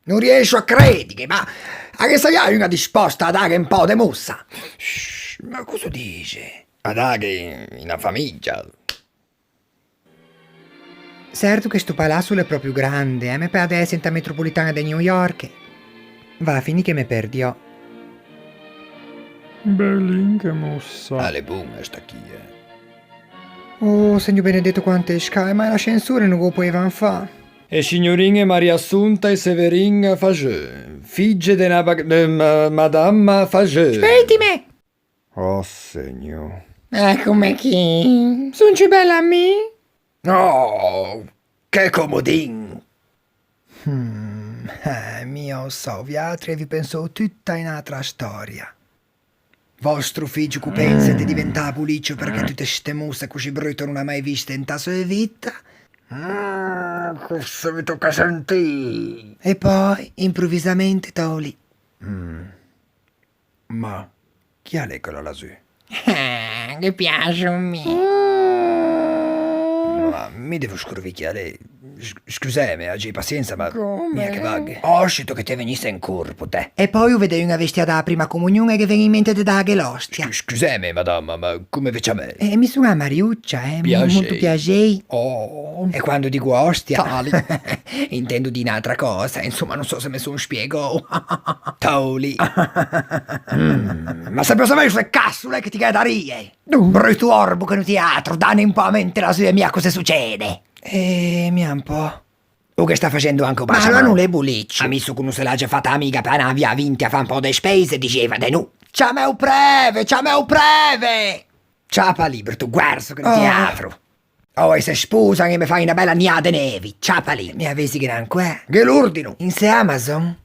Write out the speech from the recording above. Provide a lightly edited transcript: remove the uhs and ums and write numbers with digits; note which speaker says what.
Speaker 1: Non riesco a credere, ma a che sei una disposta a dare un po' di mossa?
Speaker 2: Shh, ma cosa dice? A dare una famiglia.
Speaker 3: Certo che sto palazzo è proprio grande, mi pare essere in metropolitana di New York. Va a finire che mi perdiò.
Speaker 4: Belin che mossa.
Speaker 2: Alle buone sta chi
Speaker 3: Oh, Signor benedetto quante scale, ma l'ascensore non lo potevano fare.
Speaker 2: E signorine Maria Assunta e Severin Fageux, figlie de Madame Fageux.
Speaker 3: Aspettimi!
Speaker 4: Oh, signor.
Speaker 3: Come chi? Sono più bella a me?
Speaker 1: Oh, che comodin!
Speaker 3: Mio so, viatri vi penso tutta in altra storia.
Speaker 1: Vostro figlio che pensa di diventare puliccio perché tutte ste musse così brutte non ha mai viste in sua vita?
Speaker 2: Questo mi tocca sentire.
Speaker 3: E poi, improvvisamente, Toli.
Speaker 2: Ma chi è quello lassù?
Speaker 3: Che piace a me.
Speaker 2: Ma mi devo scrovicchiare. Scusami, oggi pazienza, ma
Speaker 3: Come?
Speaker 2: mia che vaghe.
Speaker 1: Ho scito che te venisse in corpo, te.
Speaker 3: E poi io vedevo una vestia da prima comunione che veniva in mente di dare l'ostia.
Speaker 2: Scusami, madama, ma come facciamo?
Speaker 3: E mi sono una Mariuccia,
Speaker 2: Piacere.
Speaker 3: molto piacere.
Speaker 2: Oh,
Speaker 1: E quando dico ostia,
Speaker 2: Tali.
Speaker 1: intendo di un'altra cosa, insomma, non so se mi sono spiego. Toli. Ma sempre sapere se cassule che ti chiederie. Brutto orbo che non teatro, danni un po' a mente la sua mia cosa succede.
Speaker 3: Mia un po'.
Speaker 1: O che sta facendo anche un
Speaker 3: Ma allora non le bulicci.
Speaker 1: Ammesso che non se l'ha già fatta amica per via vinti a fare un po' di spese, diceva di no. C'ha me un preve, c'ha me un preve. Ciapa libero, tu guarda che non teatro. Oh, e se sposa che mi fai una bella niade nevi, ciapa lì.
Speaker 3: Mi avessi che non qua.
Speaker 1: Che l'ordino.
Speaker 3: In se Amazon?